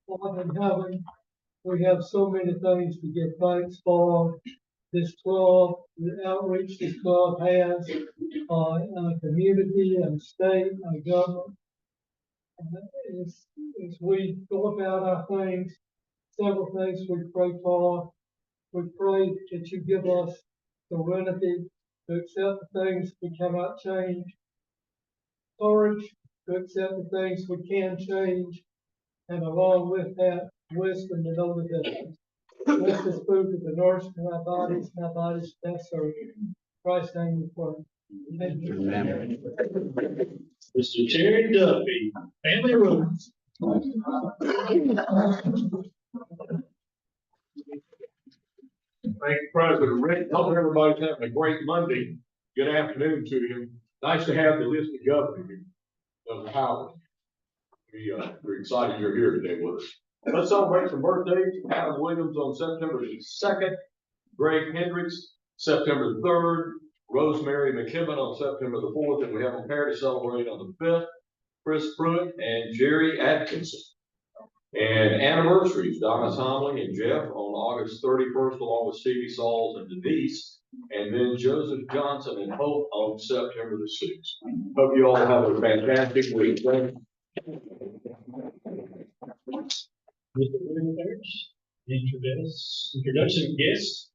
Father in heaven, we have so many things to give thanks for. This club, the outreach this club has in the community and state and government. As we go about our things, several things we pray for. We pray that you give us serenity to accept the things we cannot change, courage to accept the things we can change, and along with that, wisdom to know the difference. Bless this food to the nourishment of our bodies, and our bodies that serve you. In Christ's name we pray. Amen. Mr. Terry Duffy, family rooms. Thank you, President Rick. Hope everybody's having a great Monday. Good afternoon to you. Nice to have the list of governors of Howard. We're excited you're here today with us. Let's celebrate some birthdays. Adam Williams on September the 2nd. Greg Hendricks, September the 3rd. Rosemary McKibben on September the 4th. And we have a pair to celebrate on the 5th. Chris Pruitt and Jerry Atkinson. And anniversaries, Donna Tomlin and Jeff on August 31st, along with Stevie Sauls and Denise. And then Joseph Johnson and Hope on September the 6th. Hope you all have a fantastic week. Introduction guests.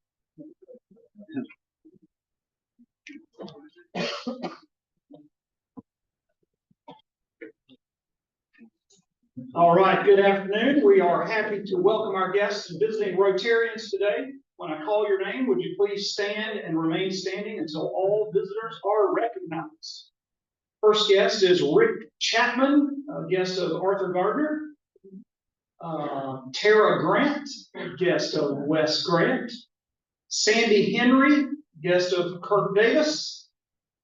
All right, good afternoon. We are happy to welcome our guests and visiting Rotarians today. When I call your name, would you please stand and remain standing until all visitors are recognized? First guest is Rick Chapman, a guest of Arthur Gardner. Tara Grant, guest of Wes Grant. Sandy Henry, guest of Kirk Davis.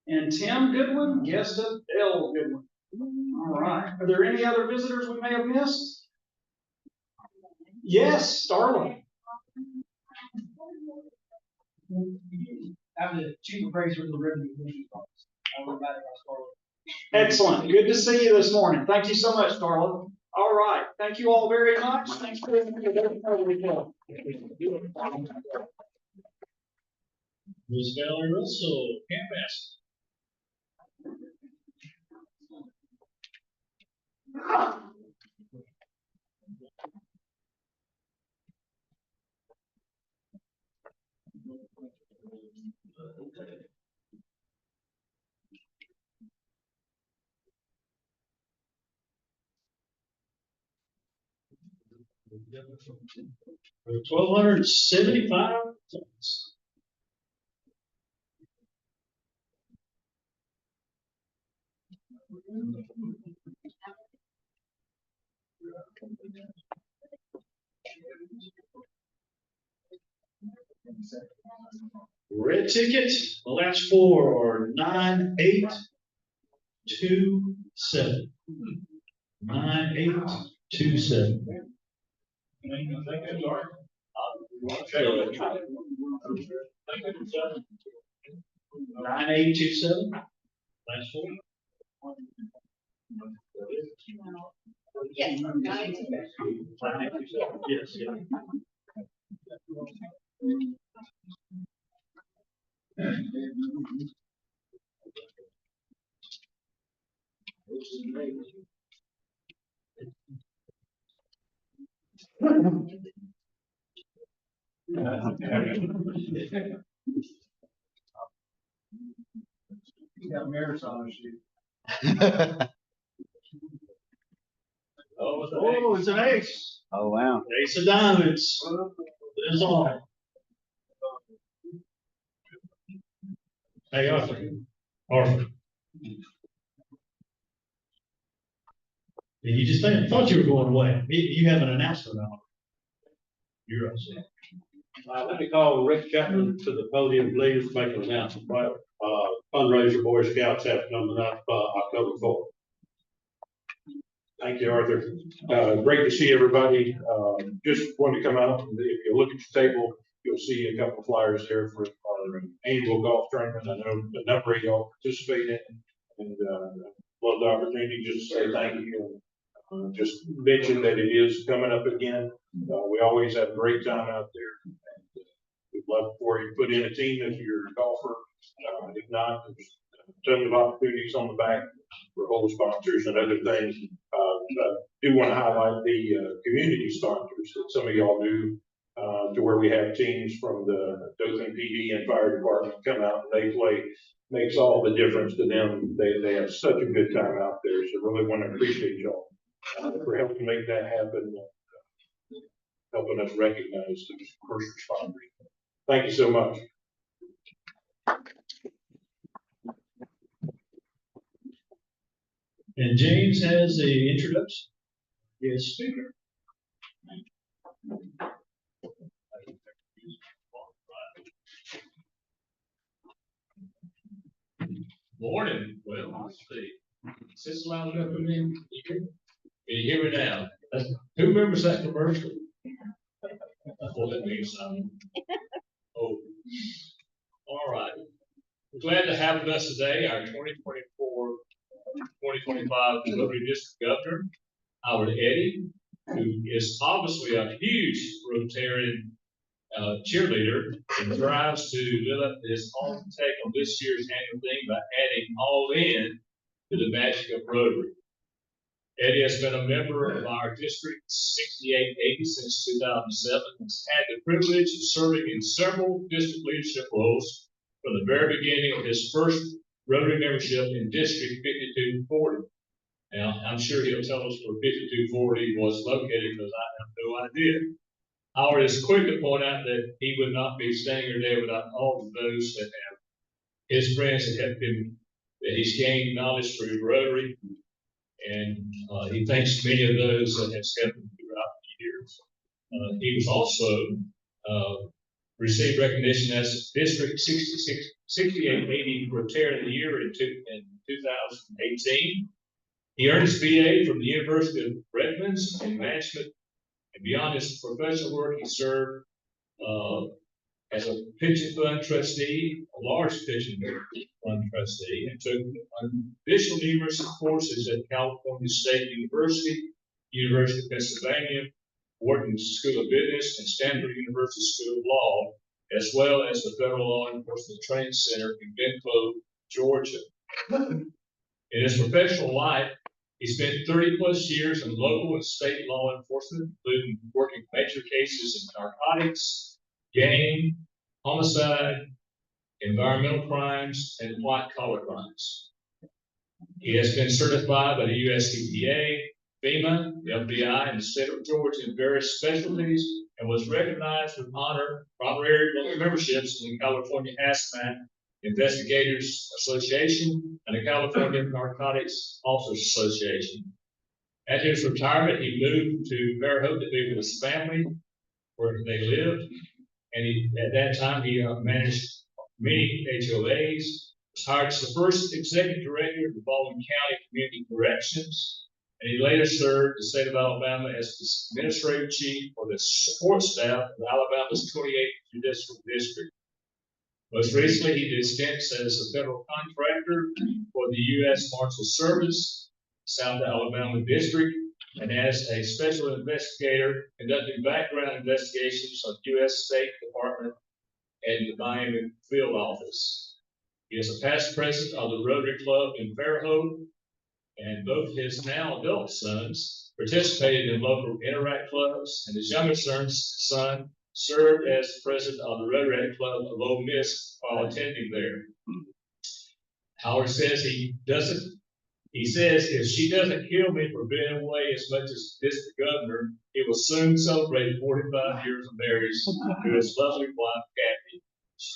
And Tim Goodwin, guest of L. Goodwin. All right. Are there any other visitors we may have missed? Yes, Starla. I'm the chief appraiser of the Revenue Commission's office. Excellent. Good to see you this morning. Thank you so much, Starla. All right. Thank you all very much. Thanks for your Ms. Valerie Russell, campus. For 1,275 tons. Red ticket, the last four are 9827. 9827. 9827. Last four. Yes, 927. Yes, yeah. You got mirrors on the sheet. Oh, it's an ace. Oh, wow. Ace of diamonds. It's on. Hey, Arthur. Arthur. You just thought you were going away. You have an announcement on. You're upset. Let me call Rick Chapman to the podium, please, make an announcement. Fundraiser Boy Scouts have coming up October 4th. Thank you, Arthur. Great to see everybody. Just wanted to come out. If you look at your table, you'll see a couple of flyers there for our annual golf tournament. I know a number of y'all participate in, and love the opportunity just to say thank you. just mention that it is coming up again. We always have a great time out there. And, we'd love for you to put in a team if you're a golfer. If not, there's tons of opportunities on the back for whole sponsors and other things. Do want to highlight the community sponsors that some of y'all do, to where we have teams from the Dothan PD and fire department come out and they play. Makes all the difference to them. They have such a good time out there. So really want to appreciate y'all for helping make that happen, helping us recognize the first responders. Thank you so much. And James has a introduction. Yes, speaker. Morning. Well, let's see. Is this loud enough for me? Can you hear me now? Who remembers that commercial? Well, that means something. Oh, all right. We're glad to have with us today our 2024-2025 Rotary District Governor, Howard Eddy, who is obviously a huge Rotarian cheerleader and strives to live up to his own take on this year's annual theme by adding all in to the magic of Rotary. Eddy has been a member of our district 6880 since 2007 and has had the privilege of serving in several district leadership roles from the very beginning of his first Rotary membership in District 5240. Now, I'm sure he'll tell us where 5240 was located because I have no idea. Howard is quick to point out that he would not be standing here today without all of those that have his friends that helped him, that he's gained knowledge through Rotary, and he thanks many of those that have helped him throughout the years. He was also received recognition as District 6880 Rotarian of the Year in 2018. He earned his BA from the University of Redlands in management. And beyond his professional work, he served as a pension fund trustee, a large pension fund trustee, and took additional numerous courses at California State University, University of Pennsylvania, Wharton School of Business, and Stanford University School of Law, as well as the Federal Law Enforcement Training Center in Bencoe, Georgia. In his professional life, he spent 30 plus years in local and state law enforcement, including working major cases in narcotics, gang, homicide, environmental crimes, and white-collar crimes. He has been certified by the USDPA, FEMA, the FBI, and the state of Georgia in various specialties, and was recognized with honor from honorary memberships in the California HAZMAT Investigators Association and the California Narcotics Officers Association. At his retirement, he moved to Fairhope to be with his family, where they lived. And at that time, he managed many HOAs, was hired as the first executive director of the Baldwin County Community Corrections, and he later served the state of Alabama as the administrative chief for the support staff of Alabama's 28th Judicial District. Most recently, he did stints as a federal contractor for the U.S. Marshal Service, South Alabama District, and as a special investigator conducting background investigations of U.S. State Department and the Miami Field Office. He is a past president of the Rotary Club in Fairhope, and both his now adult sons participated in local Interact clubs, and his younger son served as president of the Rotary Club of Ole Miss while attending there. Howard says he says if she doesn't kill me for being away as much as district governor, he will soon celebrate 45 years of marriage to his lovely wife, Kathy,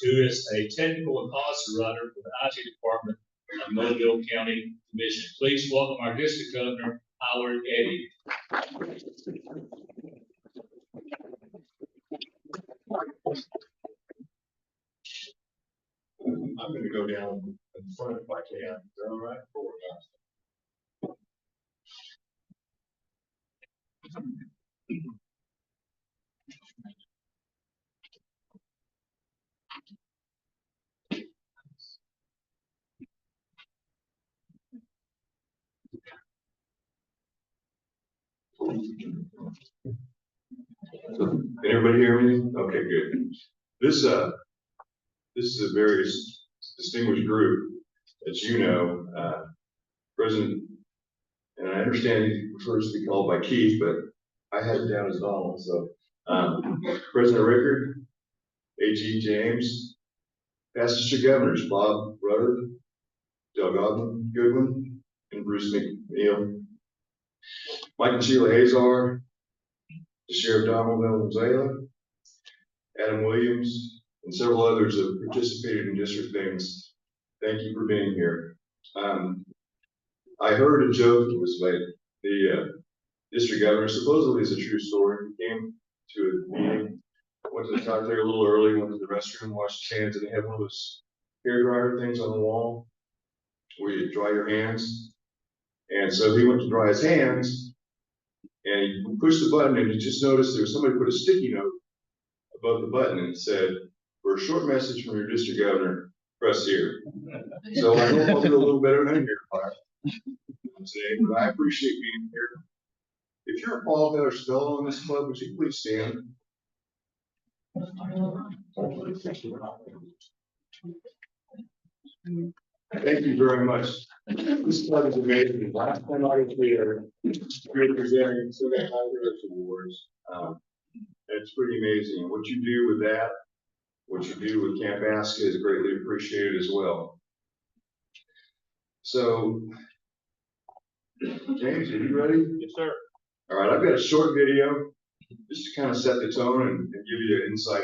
who is a technical and policy writer for the IT department of Mobile County Commission. Please welcome our district governor, Howard Eddy. I'm gonna go down in front if I can. Is that all right? Can everybody hear me? Okay, good. This is a very distinguished group, as you know, President, and I understand he prefers to be called by Keith, but I had it down as Donald, so, President Rickard, AG James, past district governors, Bob Rudder, Doug Goodwin, and Bruce McNeil, Mike and Sheila Hazar, the Sheriff Donald Valenzuela, Adam Williams, and several others have participated in district things. Thank you for being here. I heard a joke that was made. The district governor, supposedly is a true story, came to a meeting, went to the top there a little early, went to the restroom, washed his hands, and they had one of those hair dryer things on the wall where you dry your hands. And so he went to dry his hands, and he pushed the button, and he just noticed there was somebody put a sticky note above the button and it said, "For a short message from your district governor, press here." So I hope I'll do a little better than here today, but I appreciate being here. If you're a Paul or fellow in this club, would you please stand? Thank you very much. This club is amazing. Last time I was here, we were presenting Civic High Awards. It's pretty amazing. What you do with that, what you do with Camp Aska is greatly appreciated as well. So, James, are you ready? Yes, sir. All right, I've got a short video just to kind of set the tone and give you an insight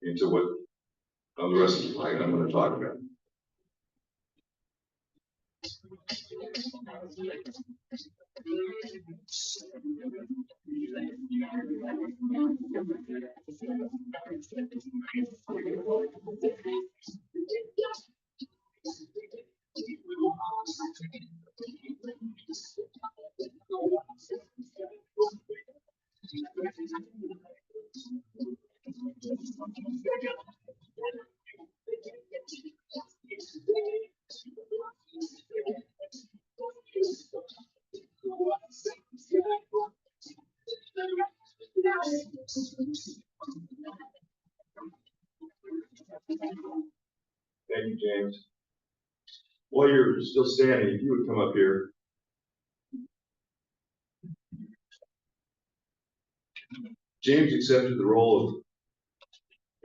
into what the rest of the night I'm going to talk about. Thank you, James. While you're still standing, if you would come up here. James accepted the role of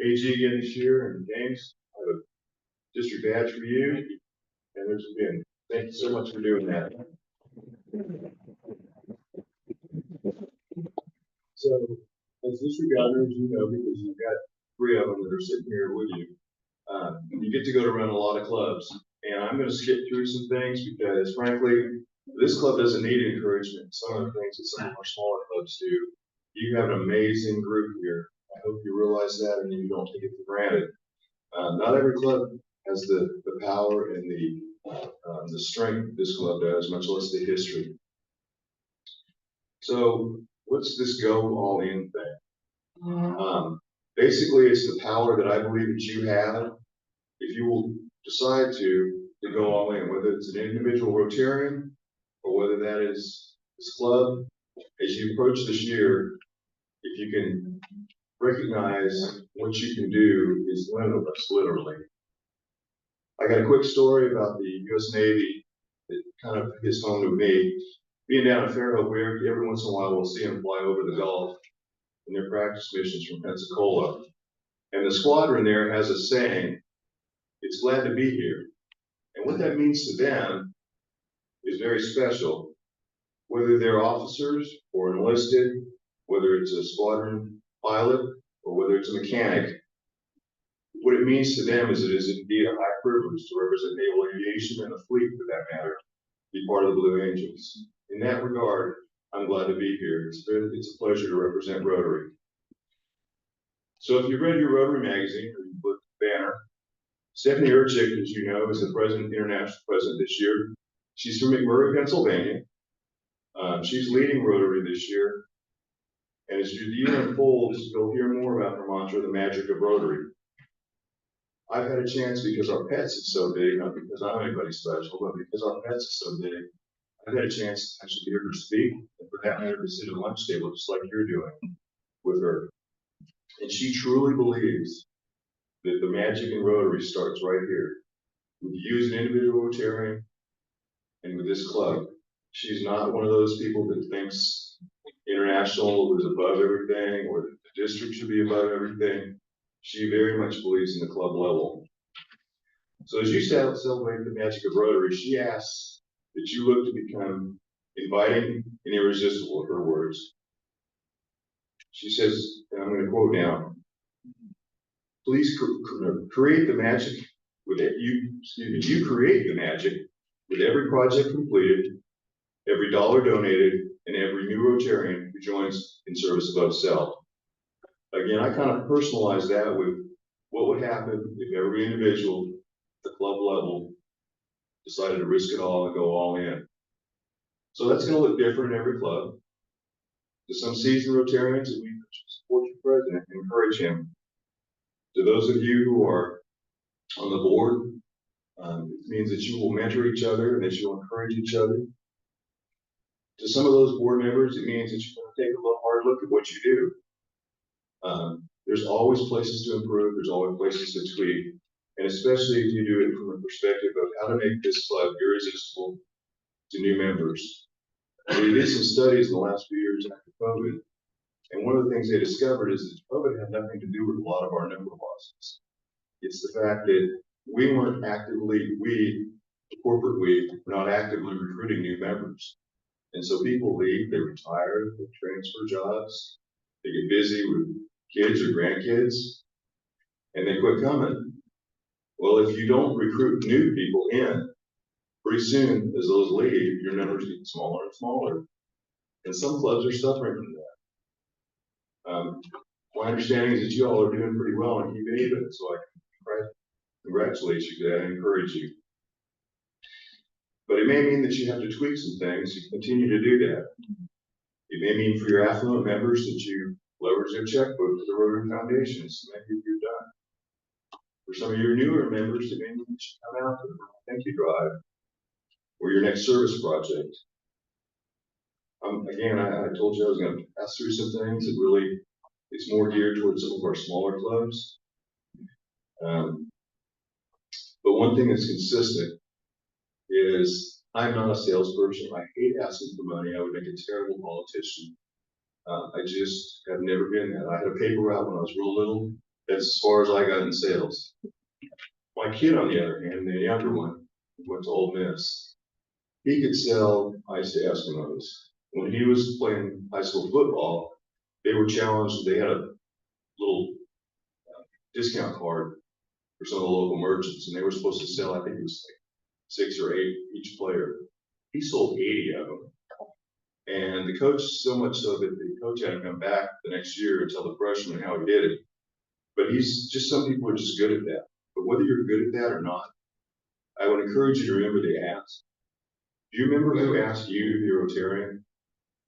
AG again this year, and James, I have a district badge for you, and there's a pin. Thank you so much for doing that. So, as district governors, you know, because you've got 3 of them that are sitting here with you, you get to go to run a lot of clubs. And I'm going to skip through some things because, frankly, this club doesn't need encouragement. Some of the things that some of our smaller clubs do. You have an amazing group here. I hope you realize that and you don't take it for granted. Not every club has the power and the strength this club does, much less the history. So what's this go all in thing? Basically, it's the power that I believe that you have if you will decide to go all in, whether it's an individual Rotarian or whether that is this club. As you approach this year, if you can recognize what you can do is limitless, literally. I got a quick story about the U.S. Navy that kind of hits home to me. Being down at Fairhope, every once in a while we'll see them fly over the Gulf in their practice missions from Pensacola. And the squadron there has a saying, "It's glad to be here." And what that means to them is very special. Whether they're officers or enlisted, whether it's a squadron pilot or whether it's a mechanic, what it means to them is it is indeed a high privilege to represent naval aviation and the fleet, for that matter, be part of the Blue Angels. In that regard, I'm glad to be here. It's a pleasure to represent Rotary. So if you've read your Rotary magazine or you looked at the banner, Stephanie Urchik, as you know, is the international president this year. She's from McMurray, Pennsylvania. She's leading Rotary this year. And as the year unfolds, you'll hear more about her mantra, the magic of Rotary. I've had a chance because our pets is so big, not because I'm anybody special, but because our pets is so big, I've had a chance to actually hear her speak, and for that matter, to sit at a lunch table just like you're doing with her. And she truly believes that the magic in Rotary starts right here. With you as an individual Rotarian and with this club. She's not one of those people that thinks international is above everything or that the district should be above everything. She very much believes in the club level. So as you celebrate the magic of Rotary, she asks that you look to become inviting and irresistible, her words. She says, and I'm going to quote now, please create the magic with it. You create the magic with every project completed, every dollar donated, and every new Rotarian who joins in service above self. Again, I kind of personalize that with what would happen if every individual at the club level decided to risk it all and go all in. So that's going to look different in every club. To some seasoned Rotarians, and we support your president and encourage him. To those of you who are on the board, it means that you will mentor each other and that you'll encourage each other. To some of those board members, it means that you're going to take a hard look at what you do. There's always places to improve. There's always places to tweak. And especially if you do it from a perspective of how to make this club irresistible to new members. We did some studies in the last few years after COVID. And one of the things they discovered is that COVID had nothing to do with a lot of our number losses. It's the fact that we weren't actively, the corporate were not actively recruiting new members. And so people leave, they retire, they transfer jobs, they get busy with kids or grandkids, and they quit coming. Well, if you don't recruit new people in, pretty soon as those leave, your numbers get smaller and smaller. And some clubs are suffering from that. My understanding is that you all are doing pretty well and keeping even, so I can congratulate you for that and encourage you. But it may mean that you have to tweak some things to continue to do that. It may mean for your affluent members that you leverage their checkbook to the Rotary Foundation, as many of you have done. For some of your newer members, it may mean that you come out to the thank you drive or your next service project. Again, I told you I was going to pass through some things that really, it's more geared towards some of our smaller clubs. But one thing that's consistent is I'm not a salesperson. I hate asking for money. I would make a terrible politician. I just have never been that. I had a paper route when I was real little. That's as far as I got in sales. My kid, on the other hand, the younger one, went to Ole Miss. He could sell ice to Eskimos. When he was playing high school football, they were challenged. They had a little discount card for some of the local merchants, and they were supposed to sell, I think it was like 6 or 8 each player. He sold 80 of them. And the coach, so much so that the coach had to come back the next year and tell the freshman how he did it. But he's just, some people are just good at that. But whether you're good at that or not, I would encourage you to remember the ask. Do you remember who asked you to be a Rotarian?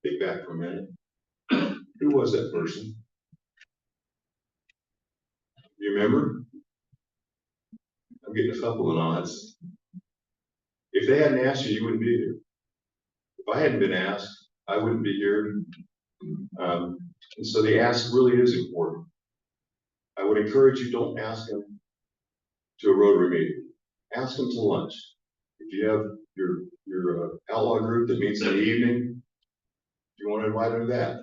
Think back for a minute. Who was that person? Do you remember? I'm getting a couple of nods. If they hadn't asked you, you wouldn't be here. If I hadn't been asked, I wouldn't be here. And so the ask really is important. I would encourage you, don't ask them to a Rotary meeting. Ask them to lunch. If you have your outlaw group that meets in the evening, if you want to invite them to that.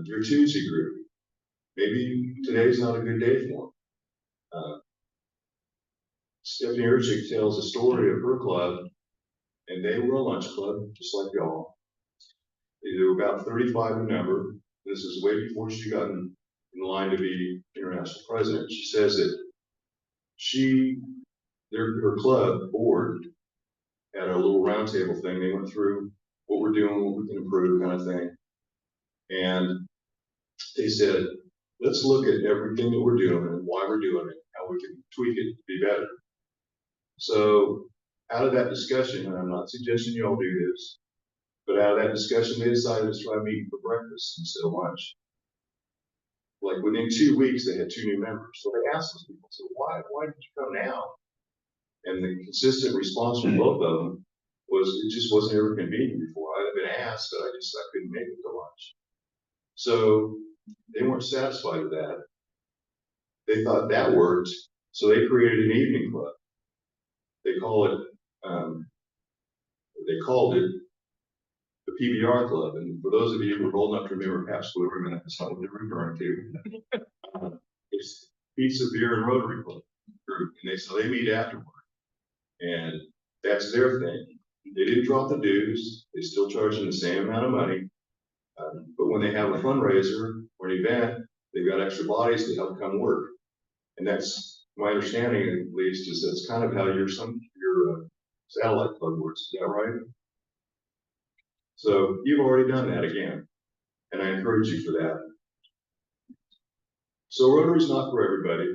Your Tuesday group, maybe today's not a good day for them. Stephanie Urchik tells a story of her club, and they were a lunch club, just like y'all. They were about 35 in number. This is way before she got in line to be international president. She says that her club board had a little roundtable thing. They went through what we're doing, what we can improve, kind of thing. And they said, let's look at everything that we're doing and why we're doing it, how we can tweak it to be better. So out of that discussion, and I'm not suggesting you all do this, but out of that discussion, they decided to try meeting for breakfast instead of lunch. Like within 2 weeks, they had 2 new members. So they asked those people, so why did you come now? And the consistent response from both of them was, it just wasn't ever convenient before. I had been asked, but I couldn't make it to lunch. So They weren't satisfied with that. They thought that worked, so they created an evening club. They call it, they called it the PBR Club. And for those of you who are old enough to remember Pabst Blue Ribbon, that's not what they're referring to. It's Pizza, Beer, and Rotary Club group, and so they meet afterward, and that's their thing. They didn't drop the dues; they still charge them the same amount of money. But when they have a fundraiser or an event, they've got extra bodies to help come work, and that's my understanding, at least, is that's kind of how your satellite club works. Is that right? So you've already done that again, and I encourage you for that. So Rotary's not for everybody,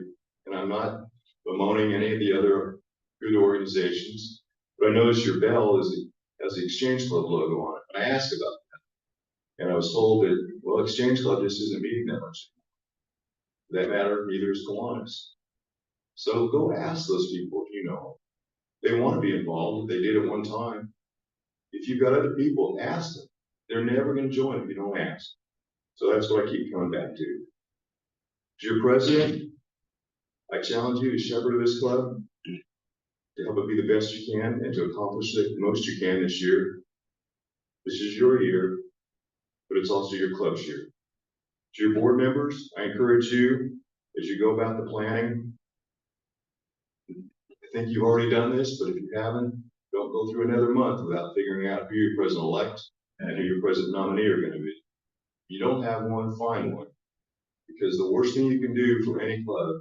and I'm not bemoaning any of the other good organizations, but I noticed your bell has the Exchange Club logo on it. I asked about that, and I was told that, well, Exchange Club just isn't meeting that much. For that matter, neither is Kiwanis. So go ask those people if you know. They want to be involved. They did it one time. If you've got other people, ask them. They're never going to join if you don't ask. So that's what I keep coming back to. As your president, I challenge you to shepherd this club, to help it be the best you can, and to accomplish the most you can this year. This is your year, but it's also your club's year. To your board members, I encourage you, as you go about the planning, I think you've already done this, but if you haven't, don't go through another month without figuring out who your president-elect and who your president nominee are going to be. If you don't have one, find one. Because the worst thing you can do for any club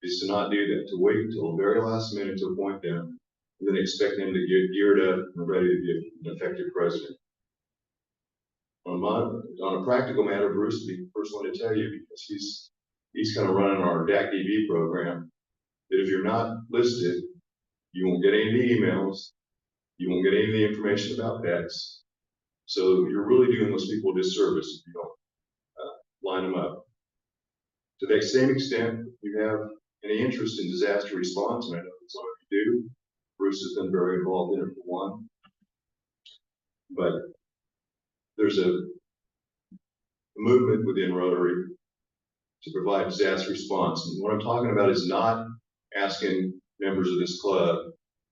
is to not do that, to wait until the very last minute to appoint them, and then expect them to get geared up and ready to be an effective president. On a practical matter, Bruce will be the first one to tell you, because he's kind of running our DAC-DB program, that if you're not listed, you won't get any of the emails, you won't get any of the information about PECs. So you're really doing those people a disservice if you don't line them up. To that same extent, if you have any interest in disaster response, and I know that some of you do, Bruce has been very involved in it for one. But there's a movement within Rotary to provide disaster response. And what I'm talking about is not asking members of this club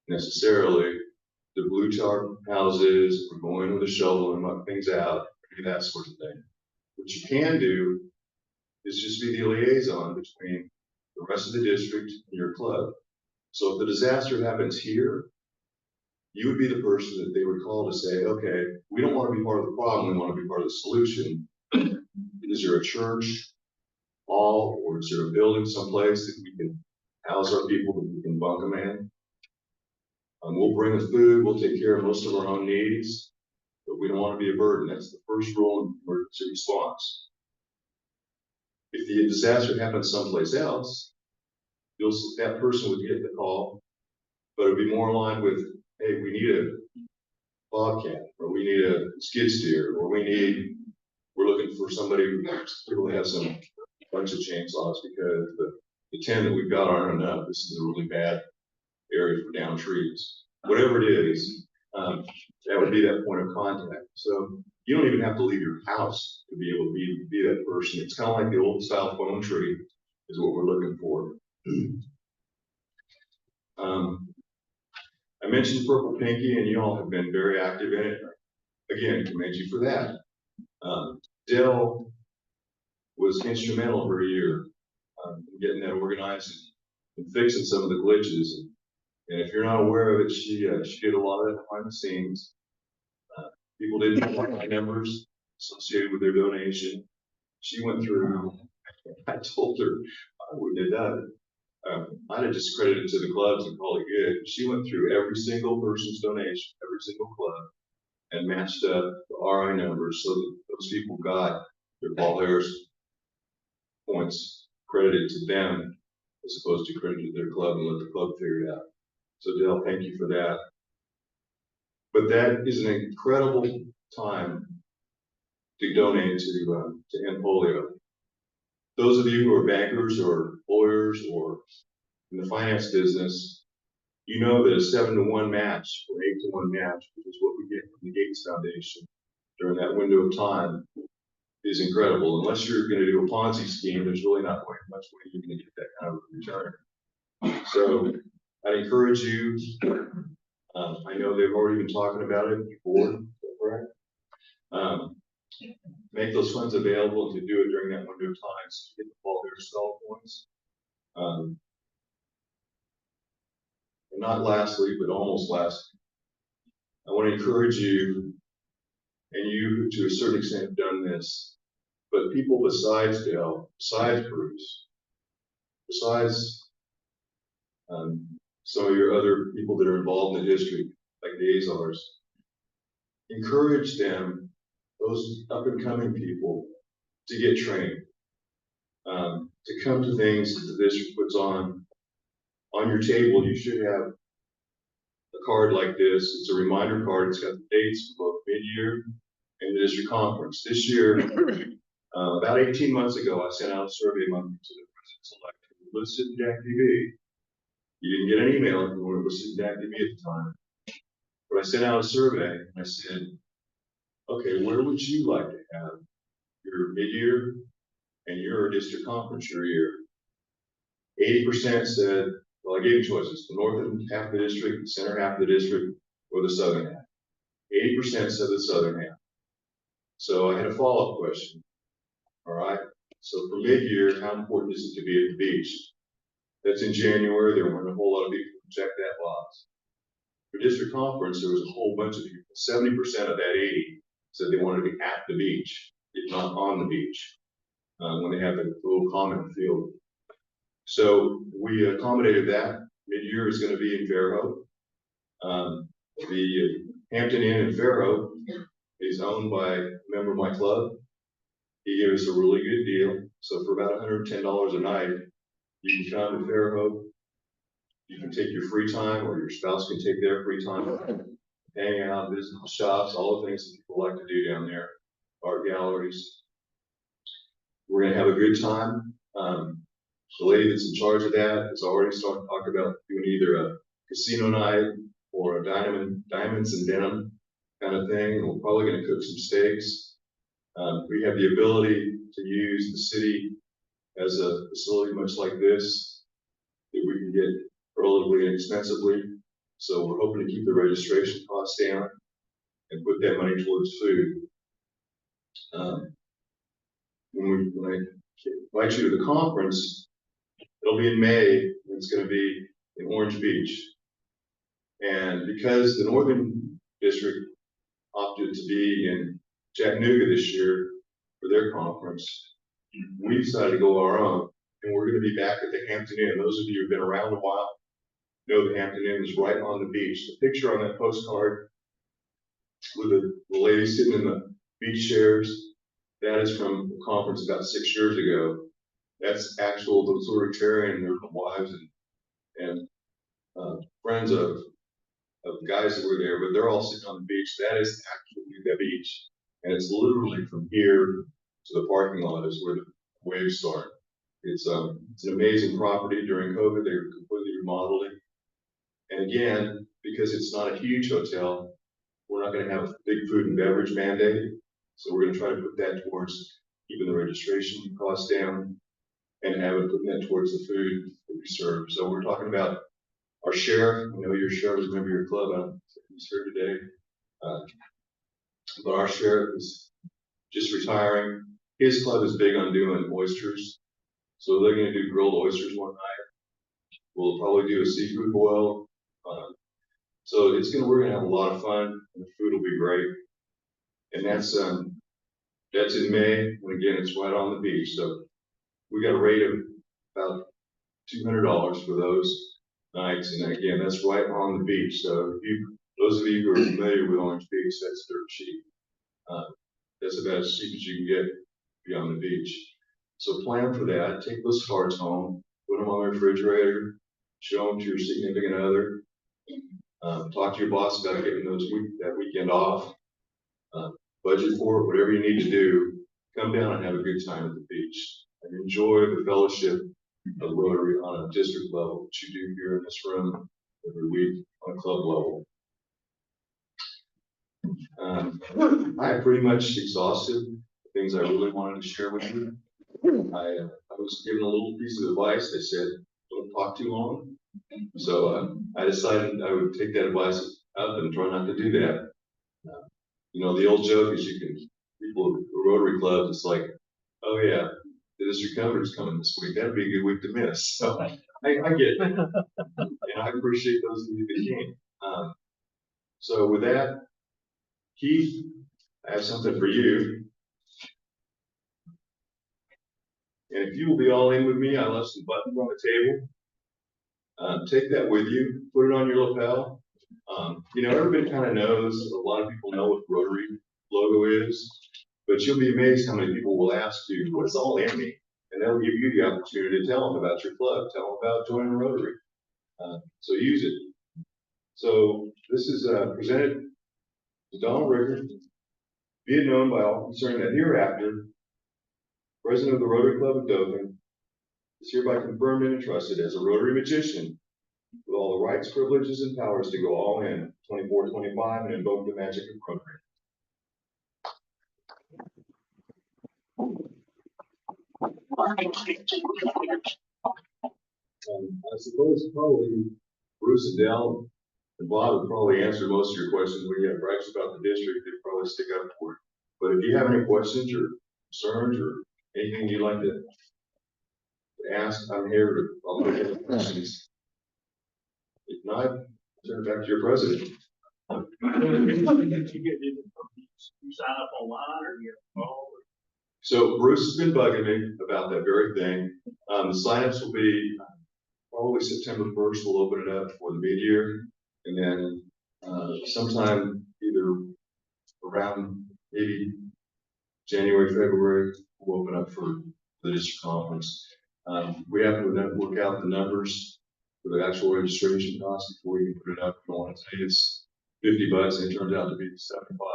necessarily to blue chart houses or go in with a shovel and muck things out, or do that sort of thing. What you can do is just be the liaison between the rest of the district and your club. So if the disaster happens here, you would be the person that they would call to say, okay, we don't want to be part of the problem, we want to be part of the solution. Is there a church, hall, or is there a building someplace that we can house our people, that we can bunk them in? We'll bring the food, we'll take care of most of our own needs, but we don't want to be a burden. That's the first rule in emergency response. If the disaster happens someplace else, that person would get the call, but it'd be more aligned with, hey, we need a bobcat, or we need a skid steer, or we're looking for somebody who really has some bunch of chainsaws because the 10 that we've got aren't enough. This is a really bad area for down trees. Whatever it is, that would be that point of contact. So you don't even have to leave your house to be able to be that person. It's kind of like the old style phone tree is what we're looking for. I mentioned Purple Pinky, and you all have been very active in it. Again, commend you for that. Dell was instrumental for a year in getting that organized and fixing some of the glitches. And if you're not aware of it, she did a lot of that behind the scenes. People didn't know my numbers associated with their donation. She went through, I told her I wouldn't have done it. I'd have just credited it to the clubs and called it good. She went through every single person's donation, every single club, and matched up the RI numbers so that those people got their Paul Harris points credited to them as opposed to credited to their club and let the club figure it out. So Dale, thank you for that. But that is an incredible time to donate to end polio. Those of you who are bankers or lawyers or in the finance business, you know that a 7-to-1 match or 8-to-1 match, which is what we get from the Gates Foundation during that window of time, is is incredible. Unless you're gonna do a Ponzi scheme, there's really not much way you're gonna get that kind of return. So I encourage you, I know they've already been talking about it before, correct? Make those funds available to do it during that window of time, so you get all their stall points. And not lastly, but almost lastly, I want to encourage you, and you to a certain extent have done this, but people besides Dale, besides Bruce, besides some of your other people that are involved in the district, like the Azars, encourage them, those up and coming people, to get trained, to come to things that the district puts on. On your table, you should have a card like this. It's a reminder card. It's got the dates for both mid-year and the district conference. This year, about 18 months ago, I sent out a survey monthly to the president's elect who listed in DAC TV. You didn't get an email if you were listed in DAC TV at the time. But I sent out a survey and I said, okay, where would you like to have your mid-year and your district conference your year? 80% said, well, I gave you choices, the northern half of the district, the center half of the district, or the southern half. 80% said the southern half. So I had a follow-up question. All right, so for mid-year, how important is it to be at the beach? That's in January, there weren't a whole lot of people who checked that box. For district conference, there was a whole bunch of people. 70% of that 80 said they wanted to be at the beach, if not on the beach, when they have the little common field. So we accommodated that. Mid-year is going to be in Fairhope. The Hampton Inn in Fairhope is owned by a member of my club. He gave us a really good deal. So for about $110 a night, you can come to Fairhope. You can take your free time, or your spouse can take their free time, hang out, visit the shops, all the things that people like to do down there, art galleries. We're going to have a good time. The lady that's in charge of that has already started to talk about doing either a casino night or a diamonds and denim kind of thing. And we're probably going to cook some steaks. We have the ability to use the city as a facility much like this that we can get relatively inexpensively. So we're hoping to keep the registration costs down and put that money towards food. When I invite you to the conference, it'll be in May, and it's going to be in Orange Beach. And because the Northern District opted to be in Chattanooga this year for their conference, we decided to go our own, and we're going to be back at the Hampton Inn. Those of you who've been around a while know the Hampton Inn is right on the beach. The picture on that postcard with the lady sitting in the beach chairs, that is from a conference about 6 years ago. That's actual, those Rotarian, their wives and friends of guys that were there, but they're all sitting on the beach. That is actually the beach. And it's literally from here to the parking lot is where the waves start. It's an amazing property. During COVID, they were completely remodeling. And again, because it's not a huge hotel, we're not going to have a big food and beverage mandate. So we're going to try to put that towards keeping the registration costs down and having putting that towards the food that we serve. So we're talking about our sheriff. I know your sheriff is a member of your club. I don't think he's here today. But our sheriff is just retiring. His club is big on doing oysters. So they're going to do grilled oysters one night. We'll probably do a seafood boil. So we're going to have a lot of fun, and the food will be great. And that's in May, and again, it's right on the beach. So we got a rate of about $200 for those nights, and again, that's right on the beach. So those of you who are familiar with Orange Beach, that's dirt cheap. That's about as cheap as you can get beyond the beach. So plan for that. Take those cards home, put them on the refrigerator, show them to your significant other. Talk to your boss about getting that weekend off. Budget for it, whatever you need to do. Come down and have a good time at the beach and enjoy the fellowship of Rotary on a district level that you do here in this room every week on a club level. I have pretty much exhausted things I really wanted to share with you. I was given a little piece of advice. They said, don't talk too long. So I decided I would take that advice up and try not to do that. You know, the old joke is people at Rotary Club, it's like, oh yeah, the district governor's coming this week. That'd be a good week to miss. So I get it. And I appreciate those of you that came. So with that, Keith, I have something for you. And if you will be all in with me, I left some buttons on the table. Take that with you, put it on your lapel. You know, everybody kind of knows, a lot of people know what the Rotary logo is, but you'll be amazed how many people will ask you, what is all in me? And they'll give you the opportunity to tell them about your club, tell them about joining Rotary. So use it. So this is presented to Donald Rickard. Be it known by all concerned that hereafter, President of the Rotary Club of Dothan is hereby confirmed and entrusted as a Rotary magician with all the rights, privileges, and powers to go all in 24/25 and invoke the magic of Rotary. I suppose probably Bruce and Dell and Bob would probably answer most of your questions when you have gripes about the district. They'd probably stick up for it. But if you have any questions or concerns or anything you'd like to ask, I'm here to, I'll look at the questions. If not, turn it back to your president. You sign up online or you call? So Bruce has been bugging me about that very thing. The signups will be probably September 1st. We'll open it up for the mid-year, and then sometime either around maybe January, February, we'll open up for the district conference. We have to work out the numbers for the actual registration cost before we can put it up. I don't want to say it's $50 and it turns out to be 75,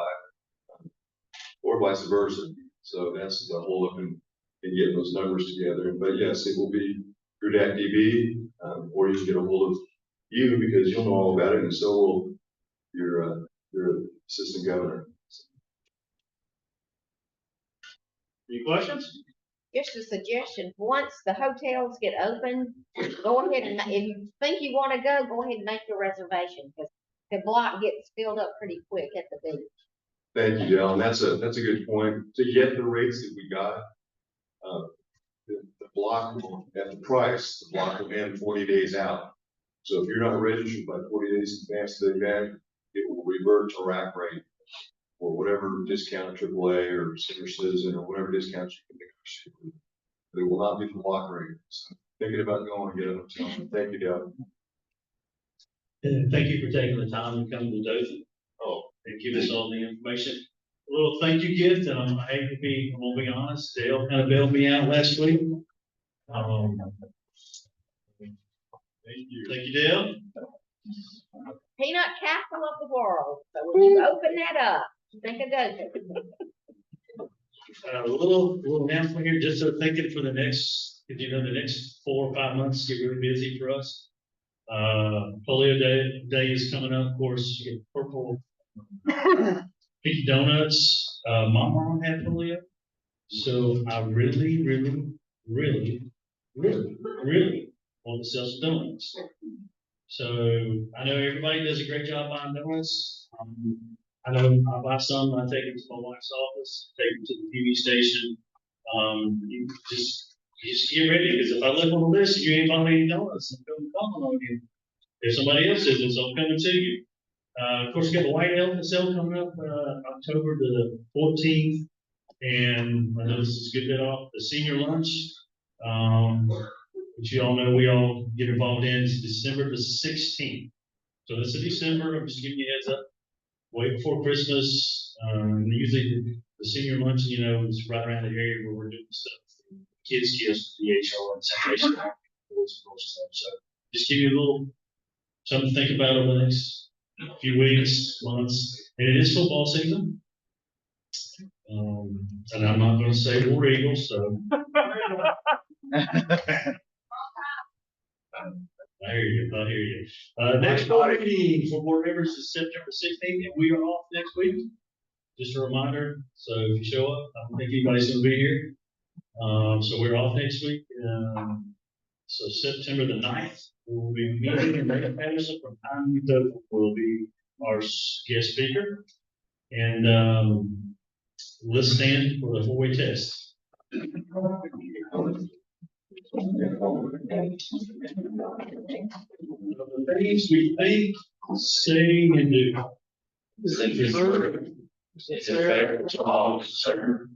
or vice versa. So that's the whole up in getting those numbers together. But yes, it will be through DACDB, or you can get a hold of you because you'll know all about it, and so will your assistant governor. Any questions? Just a suggestion, once the hotels get open, go ahead and, if you think you want to go ahead and make your reservation, because the block gets filled up pretty quick at the beach. Thank you, Dale, and that's a good point. To get the rates that we got, the block at the price, the block will end 40 days out. So if you're not registered by 40 days in advance of the event, it will revert to rack rate or whatever discount AAA or senior citizen or whatever discounts you can negotiate. But it will not be the block rate. So thinking about going to get a hotel. Thank you, Dale. And thank you for taking the time to come to Dothan. And give us all the information. A little thank you gift, and I'm gonna be honest, Dale kind of bailed me out last week. Thank you, Dale. Peanut capital of the world, so when you open that up, think of Dothan. A little announcement here, just so thinking for the next, if you know, the next 4 or 5 months get really busy for us. Polio Day is coming up, of course. You get purple Pinky Donuts. My mom had polio, so I really want to sell some donuts. So I know everybody does a great job buying donuts. I know I buy some, I take them to my wife's office, take them to the TV station. You just get ready, because if I look on the list, you ain't buying any donuts, I'm going to call on you. If somebody else isn't, so I'm coming to you. Of course, we got the White Elephant Sale coming up October the 14th, and I know this is a good bit off. The senior lunch, which you all know we all get involved in, is December the 16th. So this is December. I'm just giving you a heads up. Way before Christmas. Usually the senior lunch, you know, is right around the area where we're doing stuff. Kids gifts, the HR and sanitation, stuff. So just give you a little something to think about over the next few weeks, months, and it is football season. And I'm not going to say War Eagles, so. I hear you. Next board meeting for board members is September 16th, and we are off next week. just a reminder, so if you show up, I don't think anybody's gonna be here. So we're off next week. So September the 9th, we'll be meeting in Lake Patterson from Pine Dothan will be our guest speaker. And, let's stand for the four-way test. The things we think, say, and do. Is true. It's fair to all concerned.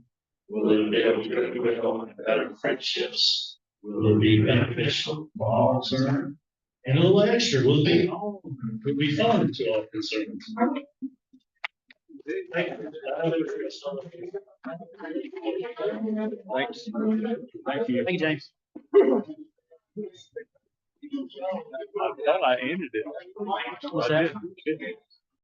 Will it be able to build better friendships? Will it be beneficial for all concerned? And a little extra will be fun to all concerned. Thank you. Thanks. Thank you. Thank you, James. I thought I ended it. What's that?